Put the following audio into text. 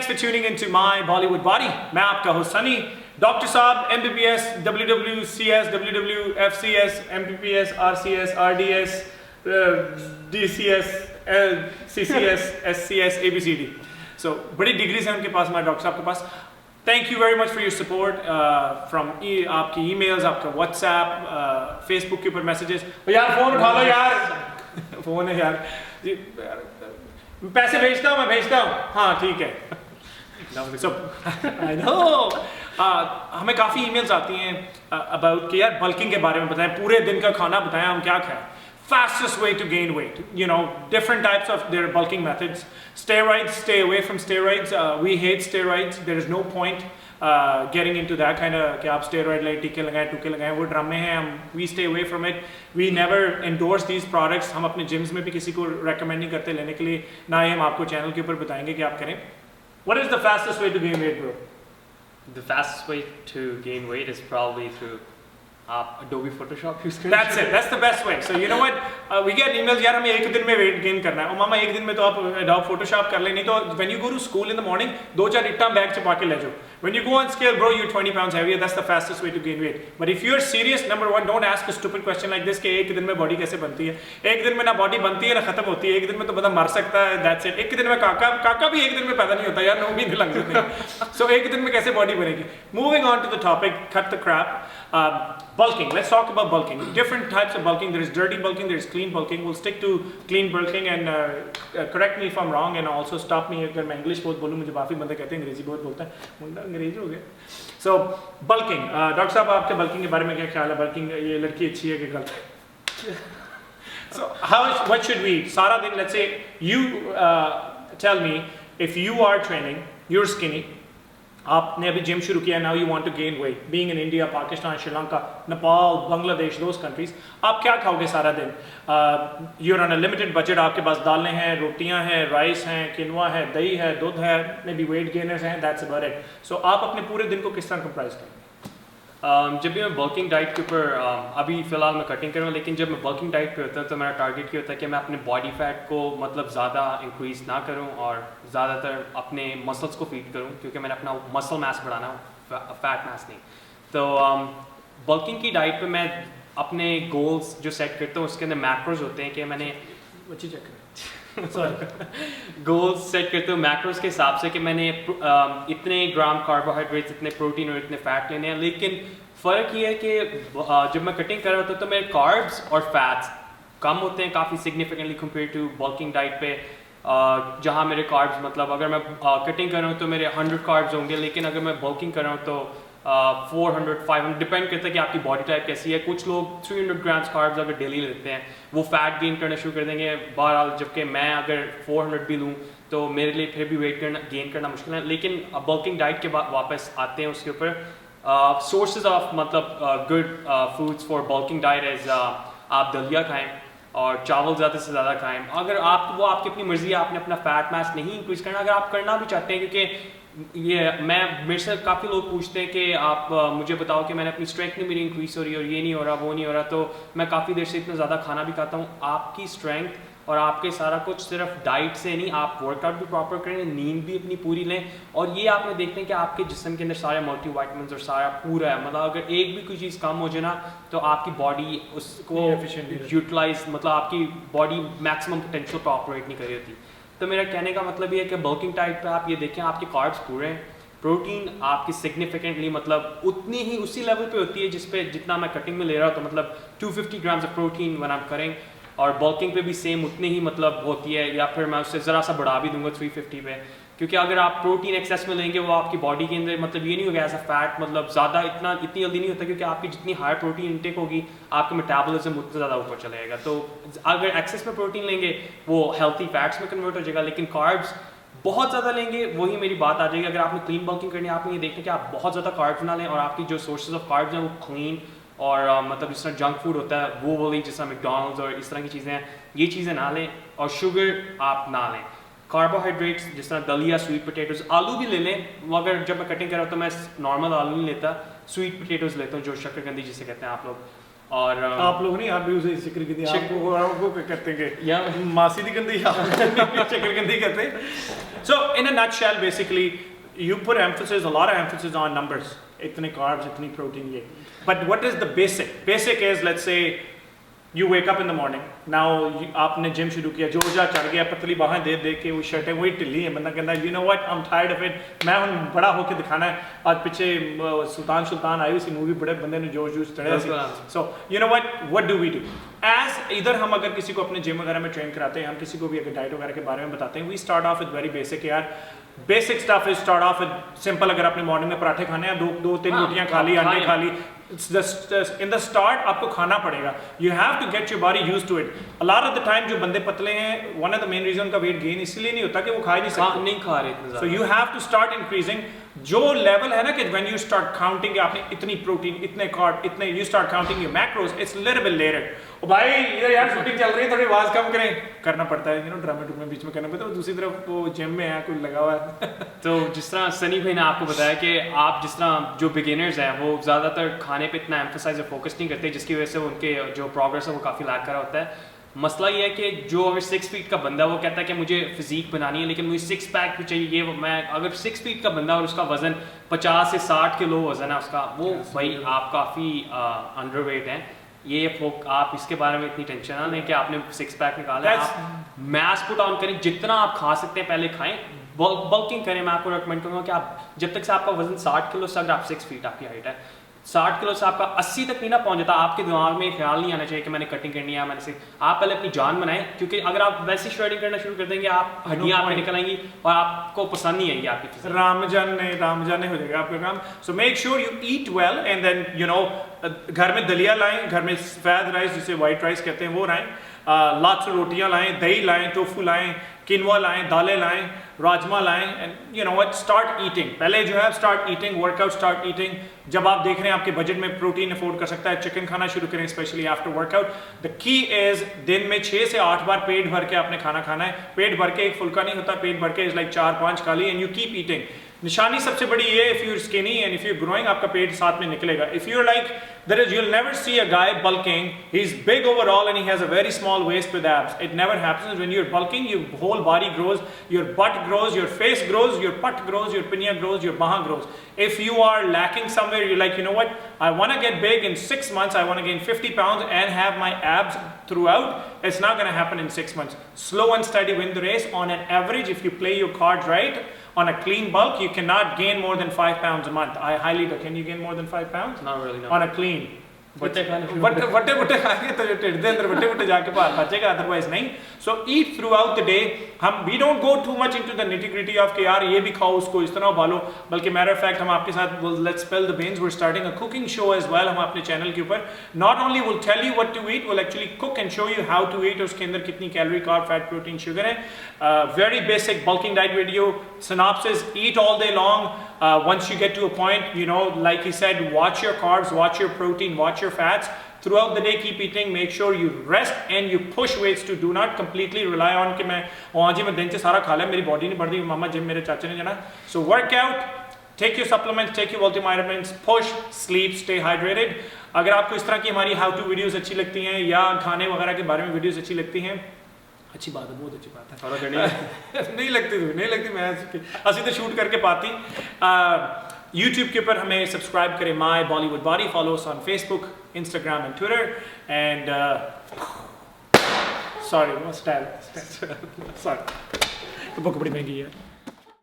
for tuning into my Bollywood Body. मैं आपका host Sunny, doctor साहब, MBBS, WWCS, WWFCS, MPPS, RCS, RDS, DCS, CCS, SCS, ABCD. So बड़ी degrees हैं उनके पास, हमारे डॉक्टर साहब के पास. Thank you very much for your support from आपकी emails, आपका WhatsApp, Facebook के ऊपर messages. यार फोन उठा लो यार. फोन है यार. पैसे भेजता हूँ, मैं भेजता हूँ. हाँ ठीक है. So, I know. हमें काफ़ी emails आती हैं about कि यार bulking के बारे में बताएं, पूरे दिन का खाना बताएं, हम क्या खाएं. Fastest way to gain weight. You know, different types of their bulking methods. Steroids, stay away from steroids. We hate steroids. There is no point getting into that kind of कि आप steroid ले टीके लगाएं, Tukey लगाएं, वो ड्रामे हैं. We stay away from it. We never endorse these products. हम अपने gyms में भी किसी को recommend नहीं करते लेने के लिए, ना ही हम आपको channel के ऊपर बताएंगे कि आप करें. What is the fastest way to gain weight, bro? The fastest way to gain weight is probably through Adobe Photoshop use करना. That's it. That's the best way. So you know what? We get emails. यार हमें एक दिन में weight gain करना है. और मामा एक दिन में तो आप Adobe Photoshop कर ले, नहीं तो when you go to school in the morning, 2-4 इट्टा bag छुपा के ले जाओ. When you go on scale, bro, you're 20 pounds heavier. That's the fastest way to gain weight. But if you're serious, number one, don't ask a stupid question like this कि एक दिन में body कैसे बनती है. एक दिन में ना body बनती है ना खत्म होती है. एक दिन में तो बंदा मर सकता है. That's it. एक दिन में काका भी एक दिन में पैदा नहीं होता यार. 9 महीने लग जाते हैं. So एक दिन में कैसे body बनेगी? Moving on to the topic, cut the crap. Bulking. Let's talk about bulking. Different types of bulking. There is dirty bulking. There is clean bulking. We'll stick to clean bulking and correct me if I'm wrong and also stop me अगर मैं English बहुत बोलूँ. मुझे काफ़ी बंदे कहते हैं अंग्रेजी बहुत बोलता है. मुंडा अंग्रेजी हो गया. So bulking. डॉक्टर साहब आपके bulking के बारे में क्या ख्याल है? Bulking ये लड़की अच्छी है कि गलत है? So what should we? सारा दिन, let's say you tell me if you are training, you're skinny. आपने अभी जिम शुरू किया, now you want to gain weight. Being in India, Pakistan, Sri Lanka, Nepal, Bangladesh, those countries, आप क्या खाओगे सारा दिन? You're on a limited budget. आपके पास दालें हैं, रोटियां हैं, राइस हैं, किनवा है, दही है, दूध है, maybe weight gainers हैं. That's about it. So आप अपने पूरे दिन को किस तरह कंप्राइज करेंगे? जब भी मैं बल्किंग डाइट के ऊपर अभी फ़िलहाल मैं कटिंग कर रहा हूँ, लेकिन जब मैं बल्किंग डाइट पे होता हूँ तो मेरा टारगेट ये होता है कि मैं अपने बॉडी फैट को मतलब ज़्यादा इंक्रीज़ ना करूँ और ज़्यादातर अपने मसल्स को फीड करूँ, क्योंकि मैंने अपना मसल मास बढ़ाना हो, फैट मास नहीं. तो बल्किंग की डाइट पे मैं अपने गोल्स जो सेट करता हूँ उसके अंदर मैक्रोज होते हैं कि मैंने गोल्स सेट करते हूँ मैक्रोज के हिसाब से कि मैंने इतने ग्राम कार्बोहाइड्रेट्स, इतने प्रोटीन और इतने फैट लेने हैं. लेकिन फ़र्क ये है कि जब मैं कटिंग कर रहा होता हूँ तो मेरे कार्ब्स और फैट्स कम होते हैं काफ़ी significantly compare to bulking diet पे, जहाँ मेरे कार्ब्स मतलब अगर मैं कटिंग कर रहा हूँ तो मेरे 100 कार्ब्स होंगे, लेकिन अगर मैं बल्किंग कर रहा हूँ तो 400, 500 डिपेंड करता है कि आपकी बॉडी टाइप कैसी है. कुछ लोग 300 ग्राम्स कार्ब्स अगर डेली लेते हैं वो फैट गेन करना शुरू कर देंगे बहरहाल, जबकि मैं अगर 400 भी लूँ तो मेरे लिए फिर भी वेट गेन करना मुश्किल है. लेकिन बल्किंग डाइट के बाद वापस आते हैं उसके ऊपर सोर्सेज ऑफ मतलब good foods for bulking diet as आप दलिया खाएँ और चावल ज़्यादा से ज़्यादा खाएँ. अगर आप वो आपकी अपनी मर्ज़ी है, आपने अपना फैट मास नहीं इंक्रीज़ करना. अगर आप करना भी चाहते हैं, क्योंकि ये मेरे से काफ़ी लोग पूछते हैं कि आप मुझे बताओ कि मैंने अपनी स्ट्रेंथ नहीं मेरी इंक्रीज़ हो रही और ये नहीं हो रहा वो नहीं हो रहा, तो मैं काफ़ी देर से इतना ज़्यादा खाना भी खाता हूँ. आपकी स्ट्रेंथ और आपके सारा कुछ सिर्फ डाइट से नहीं, आप वर्कआउट भी प्रॉपर करें, नींद भी अपनी पूरी लें, और ये आपने देखते हैं कि आपके जिस्म के अंदर सारे मल्टीविटामिन्स और सारा पूरा है. मतलब अगर एक भी कोई चीज़ कम हो जाए ना तो आपकी बॉडी उसको यूटिलाइज मतलब आपकी बॉडी मैक्सिमम पोटेंशियल पर ऑपरेट नहीं कर रही होती. तो मेरा कहने का मतलब ये है कि बल्किंग डाइट पे आप ये देखें आपके कार्ब्स पूरे हैं, प्रोटीन आपकी सिग्निफिकेंटली मतलब उतनी ही उसी लेवल पे होती है जिस पे जितना मैं कटिंग में ले रहा हूँ, तो मतलब 250 ग्राम्स ऑफ प्रोटीन वन आप करें, और बल्किंग पे भी सेम उतनी ही मतलब होती है, या फिर मैं उससे ज़रा सा बढ़ा भी दूंगा 350 पे, क्योंकि अगर आप प्रोटीन एक्सेस में लेंगे वो आपकी बॉडी के अंदर मतलब ये नहीं होगा ऐसा फैट मतलब ज़्यादा इतनी जल्दी नहीं होता, क्योंकि आपकी जितनी हाई प्रोटीन इंटेक होगी आपका मेटाबॉलिज्म उतना ज़्यादा ऊपर चला जाएगा. तो अगर एक्सेस में प्रोटीन लेंगे वो हेल्थी फैट्स में कन्वर्ट हो जाएगा, लेकिन कार्ब्स बहुत ज़्यादा लेंगे वही मेरी बात आ जाएगी. अगर आपने क्लीन बल्किंग करनी है, आपने ये देखना कि आप बहुत ज़्यादा कार्ब्स ना लें और आपकी जो सोर्सेज ऑफ कार्ब्स हैं वो क्लीन और मतलब जिस तरह जंक फूड होता है वो लें, जिस तरह मैकडॉनल्ड्स और इस तरह की चीज़ें हैं, ये चीज़ें ना लें, और शुगर आप ना लें. कार्बोहाइड्रेट्स जिस तरह दलिया, स्वीट पोटैटोज, आलू भी ले लें. मगर जब मैं कटिंग कर रहा हूँ तो मैं नॉर्मल आलू नहीं लेता, स्वीट पोटैटोज लेता हूँ जो शक्करकंदी जिसे कहते हैं आप लोग. और आप लोग नहीं, आप भी उसे शक्करकंदी आपको कहते हैं या मासी दी गंदी या शक्करकंदी कहते हैं. So in a nutshell, basically, you put emphasis, a lot of emphasis on numbers. इतने carbs, इतनी protein ये. But what is the basic? Basic is, let's say, you wake up in the morning. Now आपने gym शुरू किया, जोर चढ़ गया, पतली बाहें दे के वो शर्टें वही ढिली है, बंदा कहता है you know what, I'm tired of it, मैं हूँ बड़ा होके दिखाना है. आज पीछे सुल्तान आई हुई सी मूवी, बड़े बंदे ने जोश चढ़ा सी. So you know what do we do? As इधर हम अगर किसी को अपने जिम वगैरह में ट्रेन कराते हैं, हम किसी को भी अगर डाइट वगैरह के बारे में बताते हैं, we start off with very basic यार. Basic stuff is start of with simple. अगर आपने मॉर्निंग में पराठे खाने हैं, दो तीन रोटियां खा ली, अंडे खा ली, इन द स्टार्ट आपको खाना पड़ेगा. You have to get your body used to it. A lot of the time जो बंदे पतले हैं, one of the main reason का वेट गेन इसलिए नहीं होता कि वो खा ही नहीं सकते, नहीं खा रहे. So you have to start increasing. जो लेवल है ना कि व्हेन यू स्टार्ट काउंटिंग आपने इतनी प्रोटीन, इतने कार्ब, इतने, you start counting your macros, it's little bit later. ओ भाई इधर यार शूटिंग चल रही है, थोड़ी आवाज कम करें, करना पड़ता है, यू नो, ड्रामे टूमे बीच में करना पड़ता है. दूसरी तरफ वो जिम में है, कोई लगा हुआ है. तो जिस तरह सनी भाई ने आपको बताया कि आप जिस तरह जो बिगिनर्स हैं वो ज़्यादातर खाने पे इतना एम्फोसाइज और फोकस नहीं करते, जिसकी वजह से उनके जो प्रोग्रेस है वो काफ़ी लैग कर रहा होता है. मसला ये है कि जो अगर 6 फीट का बंदा वो कहता है कि मुझे फिजिक बनानी है लेकिन मुझे 6 पैक भी चाहिए, ये मैं अगर 6 फीट का बंदा और उसका वजन 50 से 60 किलो वजन है उसका, वो भाई आप काफ़ी अंडरवेट हैं. ये आप इसके बारे में इतनी टेंशन ना लें कि आपने 6 पैक निकाला है. आप मैस पुट ऑन करें, जितना आप खा सकते हैं पहले खाएं, बल्किंग करें. मैं आपको रिकमेंड करूँगा कि आप जब तक से आपका वजन 60 किलो से, अगर आप 6 फीट आपकी हाइट है, 60 किलो से आपका 80 तक नहीं ना पहुंच जाता, आपके दिमाग में ख्याल नहीं आना चाहिए कि मैंने कटिंग करनी है, मैंने से आप पहले अपनी जान बनाएं. क्योंकि अगर आप वैसी श्रेडिंग करना शुरू कर देंगे, आप हड्डियां आपकी निकल आएंगी और आपको पसंद नहीं आएगी आपकी. रामजान ने हो जाएगा आपका काम. So make sure you eat well and then you know, घर में दलिया लाएं, घर में सफेद राइस जिसे वाइट राइस कहते हैं वो लाएं, लॉट्स ऑफ रोटियां लाएं, दही लाएं, टोफू लाएं, किनवा लाएं, दालें लाएं, राजमा लाएं, and you know what, start eating. पहले जो है start eating, workout start eating. जब आप देख रहे हैं आपके बजट में प्रोटीन अफोर्ड कर सकता है, चिकन खाना शुरू करें, specially after workout. The key is दिन में 6 से 8 बार पेट भर के आपने खाना खाना है. पेट भर के एक फुल्का नहीं होता, पेट भर के इज लाइक 4-5 खा ली एंड यू कीप ईटिंग. निशानी सबसे बड़ी ये, if you skinny and if you growing, आपका पेट साथ में निकलेगा. If you like there is, you'll never see a guy bulking, he's big overall and he has a very small waist with abs. It never happens. When you're bulking, your whole body grows, your butt grows, your face grows, your butt grows, your pinya grows, your baha grows. If you are lacking somewhere, you're like, you know what, I want to get big in 6 months, I want to gain 50 pounds and have my abs throughout. It's not going to happen in 6 months. Slow and steady win the race. On an average, if you play your cards right, on a clean bulk, you cannot gain more than 5 pounds a month. I highly doubt. Can you gain more than 5 pounds? Not really, no. On a clean. वट्टे खाएंगे तो ढिड दे अंदर वट्टे जाके बाहर बचेगा, otherwise नहीं. So eat throughout the day. हम we don't go too much into the nitty gritty of कि यार ये भी खाओ, उसको इस तरह उबालो, बल्कि मैटर ऑफ फैक्ट हम आपके साथ let's spell the beans, we are starting a cooking show as well. हम अपने चैनल के ऊपर not only will tell you what to eat, will actually cook and show you how to eat. उसके अंदर कितनी calorie, carb, fat, protein, sugar है. Very basic bulking diet video, synopsis, eat all day long. Once you get to a point, you know, like he said, watch your carbs, watch your protein, watch your fats. Throughout the day, keep eating. Make sure you rest and you push weights too. Do not completely rely on कि मैं जी मैं दिन से सारा खा लिया, मेरी body नहीं बढ़ रही, मामा जिम मेरे चाचा ने जाना. So work out, take your supplements, take your multivitamins, push, sleep, stay hydrated. अगर आपको इस तरह की हमारी how to videos अच्छी लगती हैं या खाने वगैरह के बारे में videos अच्छी लगती हैं, अच्छी बात है, बहुत अच्छी बात है. नहीं लगती मैं असली तो शूट करके पाती. YouTube के ऊपर हमें सब्सक्राइब करें, my Bollywood body. Follow us on Facebook, Instagram and Twitter. And sorry, sorry, book बड़ी महंगी है.